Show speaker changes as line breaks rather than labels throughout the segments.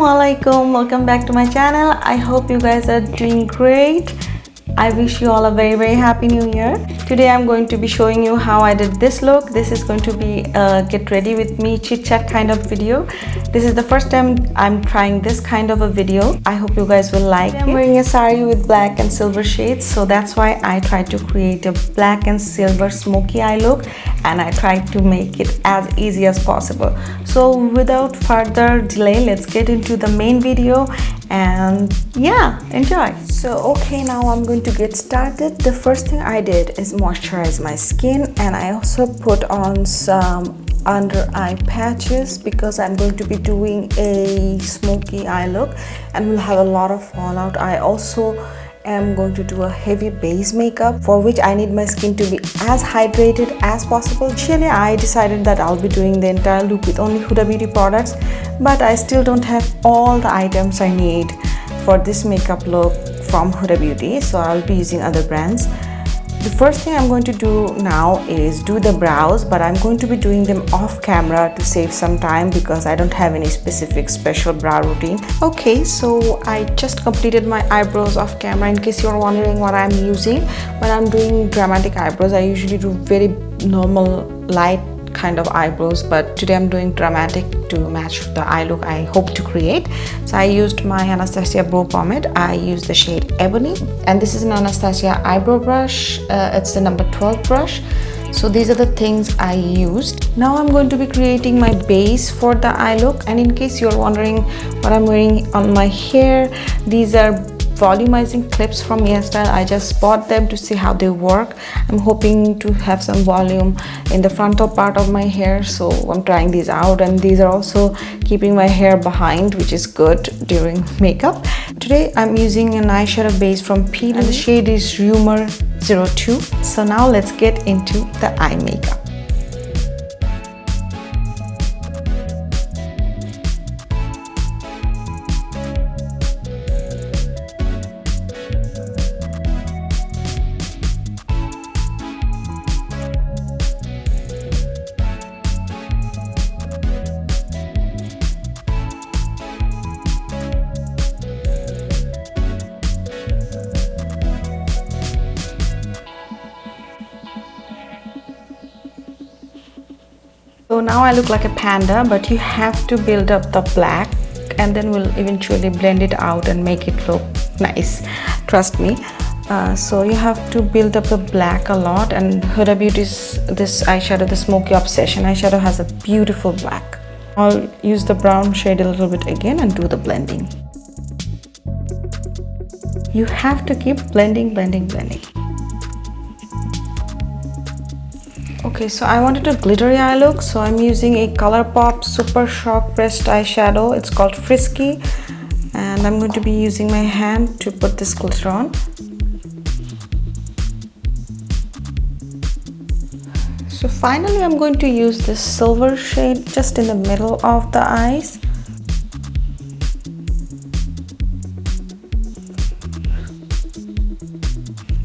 Assalamualaikum, welcome back to my channel. I hope you guys are doing great. I wish you all a very happy new year. Today I'm going to be showing you how I did this look. This is going to be a get ready with me chit chat kind of video. This is the first time I'm trying this kind of a video. I hope you guys will like it. I'm wearing a sari with black and silver shades, so that's why I tried to create a black and silver smoky eye look, and I tried to make it as easy as possible. So without further delay, let's get into the main video and yeah, enjoy. So okay, now I'm going to get started. The first thing I did is moisturize my skin, and I also put on some under eye patches because I'm going to be doing a smoky eye look and will have a lot of fallout. I also am going to do a heavy base makeup, for which I need my skin to be as hydrated as possible. Initially I decided that I'll be doing the entire look with only Huda Beauty products, but I still don't have all the items I need for this makeup look from Huda Beauty, so I'll be using other brands. The first thing I'm going to do now is do the brows, but I'm going to be doing them off camera to save some time because I don't have any specific special brow routine. Okay, so I just completed my eyebrows off camera. In case you're wondering what I'm using when I'm doing dramatic eyebrows, I usually do very normal light kind of eyebrows, but today I'm doing dramatic to match the eye look I hope to create. So I used my ANASTASIA brow pomade. I used the shade Ebony, and this is an ANASTASIA eyebrow brush. It's the number 12 brush. So these are the things I used. Now I'm going to be creating my base for the eye look, and in case you're wondering what I'm wearing on my hair, these are volumizing clips from EYESHADOW. I just bought them to see how they work. I'm hoping to have some volume in the frontal part of my hair, so I'm trying these out, and these are also keeping my hair behind, which is good during makeup. Today I'm using an eyeshadow base from P, and the shade is Rumor 02. So now let's get into the eye makeup. So now I look like a panda, but you have to build up the black and then we'll eventually blend it out and make it look nice, trust me. So you have to build up the black a lot, and Huda Beauty's this eyeshadow, the Smoky Obsession eyeshadow, has a beautiful black. I'll use the brown shade a little bit again and do the blending. You have to keep blending. Okay, so I wanted a glittery eye look, so I'm using a ColourPop Super Shock Pressed eyeshadow. It's called Frisky, and I'm going to be using my hand to put this glitter on. So finally I'm going to use this silver shade just in the middle of the eyes.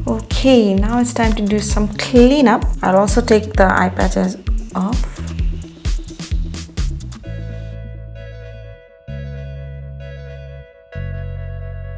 Okay, now it's time to do some cleanup. I'll also take the eye patches off.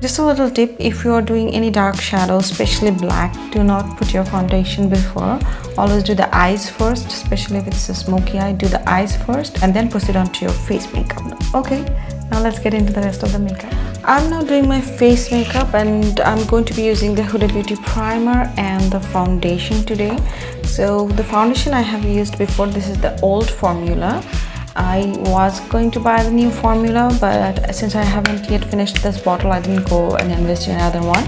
Just a little tip, if you are doing any dark shadow, especially black, do not put your foundation before. Always do the eyes first, especially if it's a smoky eye. Do the eyes first and then proceed on to your face makeup. Okay, now let's get into the rest of the makeup. I'm now doing my face makeup, and I'm going to be using the Huda Beauty primer and the foundation today. So the foundation I have used before, this is the old formula. I was going to buy the new formula, but since I haven't yet finished this bottle, I didn't go and invest in another one.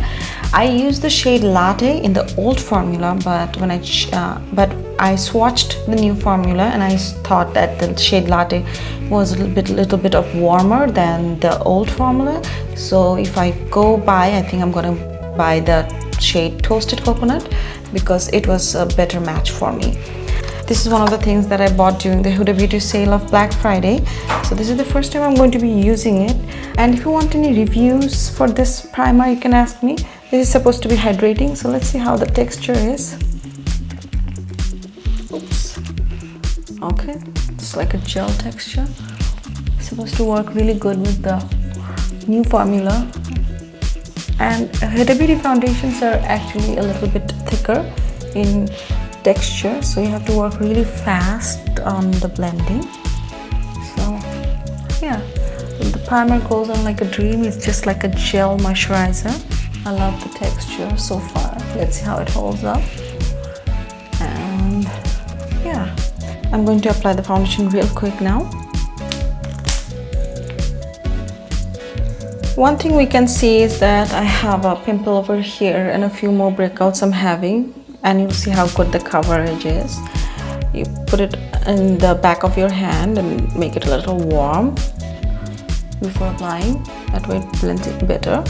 I used the shade Latte in the old formula, but when I swatched the new formula, and I thought that the shade Latte was a little bit of warmer than the old formula. So if I go buy, I think I'm gonna buy the shade Toasted Coconut because it was a better match for me. This is one of the things that I bought during the Huda Beauty sale of Black Friday. So this is the first time I'm going to be using it. And if you want any reviews for this primer, you can ask me. This is supposed to be hydrating, so let's see how the texture is. Oops. Okay, it's like a gel texture. It's supposed to work really good with the new formula. And Huda Beauty foundations are actually a little bit thicker in texture, so you have to work really fast on the blending. So yeah, the primer goes on like a dream. It's just like a gel moisturizer. I love the texture so far. Let's see how it holds up. And yeah, I'm going to apply the foundation real quick now. One thing we can see is that I have a pimple over here and a few more breakouts I'm having, and you'll see how good the coverage is. You put it in the back of your hand and make it a little warm before applying. That way it blends it better.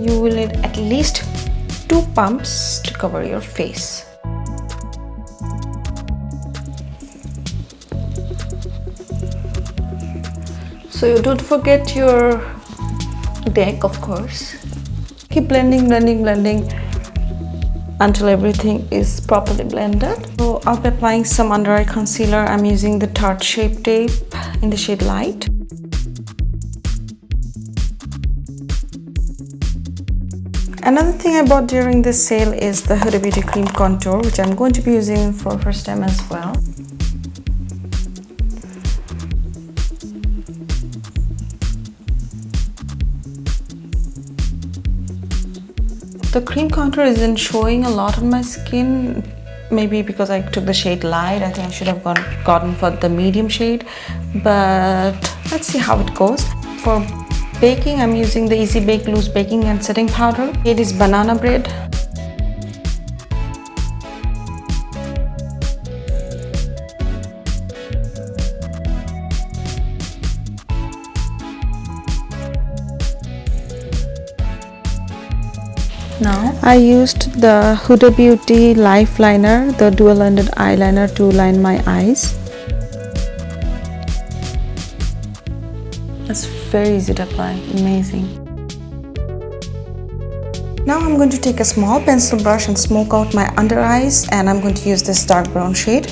You will need at least 2 pumps to cover your face. So you don't forget your deck, of course. Keep blending, blending, blending until everything is properly blended. So I'll be applying some under eye concealer. I'm using the Tarte Shape Tape in the shade Light. Another thing I bought during this sale is the Huda Beauty Cream Contour, which I'm going to be using for first time as well. The cream contour isn't showing a lot on my skin, maybe because I took the shade Light. I think I should have gotten for the medium shade, but let's see how it goes. For baking, I'm using the Easy Bake Loose Baking and Setting Powder. It is Banana Bread. Now I used the Huda Beauty LIPLINER, the dual-ended eyeliner, to line my eyes. It's very easy to apply, amazing. Now I'm going to take a small pencil brush and smoke out my under eyes, and I'm going to use this dark brown shade.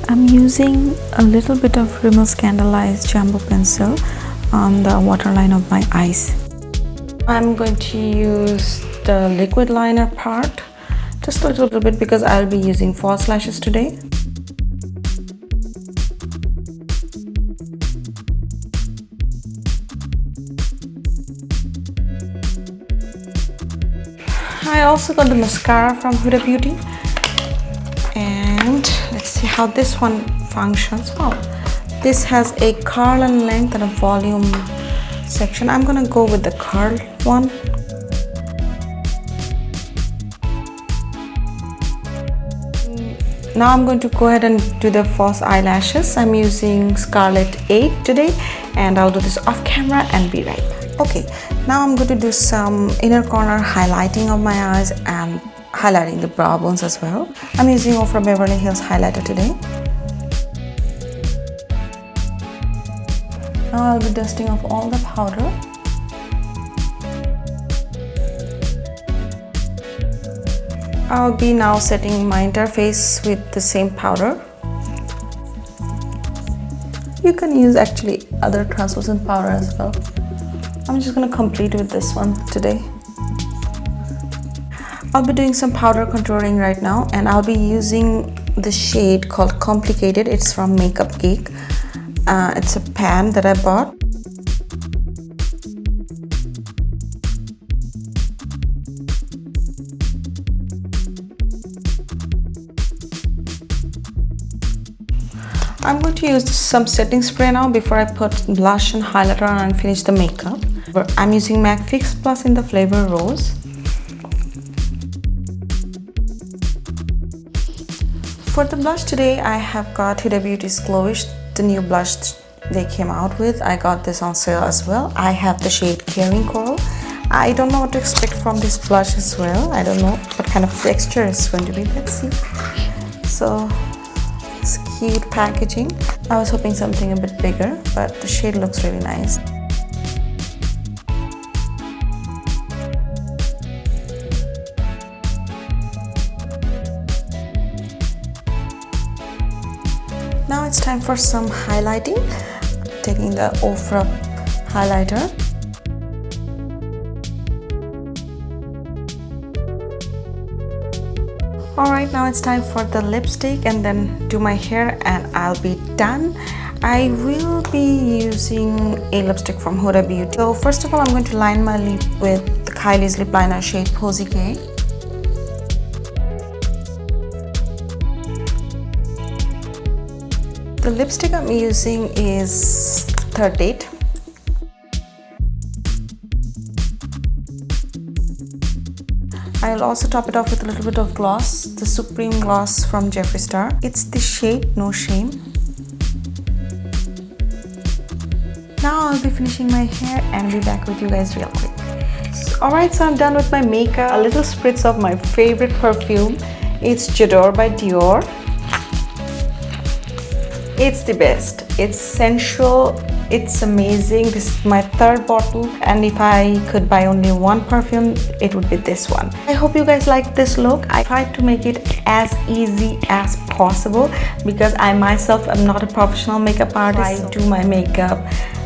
I'm using a little bit of Rimmel Scandal Jumbo Pencil on the waterline of my eyes. I'm going to use the liquid liner part, just a little bit, because I'll be using false lashes today. I also got the mascara from Huda Beauty. And let's see how this one functions. Oh, this has a curl and length and a volume section. I'm gonna go with the curl one. Now I'm going to go ahead and do the false eyelashes. I'm using Scarlet 8 today, and I'll do this off camera and be right back. Okay, now I'm going to do some inner corner highlighting of my eyes and highlighting the brow bones as well. I'm using OFRA Beverly Hills highlighter today. Now I'll be dusting off all the powder. I'll be now setting my entire face with the same powder. You can use actually other translucent powder as well. I'm just going to complete with this one today. I'll be doing some powder contouring right now, and I'll be using the shade called Complicated. It's from Makeup Geek. It's a pan that I bought. I'm going to use some setting spray now before I put blush and highlighter on and finish the makeup. I'm using MAC Fix Plus in the flavor Rose. For the blush today, I have got Huda Beauty's Glowish, the new blush they came out with. I got this on sale as well. I have the shade Caring Coral. I don't know what to expect from this blush as well. I don't know what kind of texture it's going to be. Let's see. So, it's cute packaging. I was hoping something a bit bigger, but the shade looks really nice. Now it's time for some highlighting. Taking the OFRA highlighter. Alright, now it's time for the lipstick and then do my hair and I'll be done. I will be using a lipstick from Huda Beauty. So first of all, I'm going to line my lip with KYLIE's lip liner shade Posy K. The lipstick I'm using is TARTE. I'll also top it off with a little bit of gloss, the Supreme Gloss from JEFFREESTAR. It's the shade No Shame. Now I'll be finishing my hair and be back with you guys real quick. Alright, so I'm done with my makeup. A little spritz of my favorite perfume. It's J'adore by Dior. It's the best. It's sensual. It's amazing. This is my third bottle, and if I could buy only one perfume, it would be this one. I hope you guys like this look. I tried to make it as easy as possible because I myself am not a professional makeup artist. I do my makeup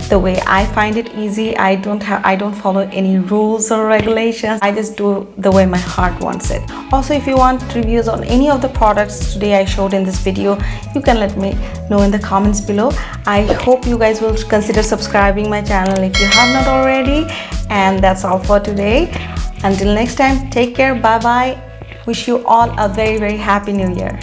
the way I find it easy. I don't follow any rules or regulations. I just do the way my heart wants it. Also, if you want reviews on any of the products today I showed in this video, you can let me know in the comments below. I hope you guys will consider subscribing my channel if you have not already. And that's all for today. Until next time, take care. Bye bye. Wish you all a very happy new year.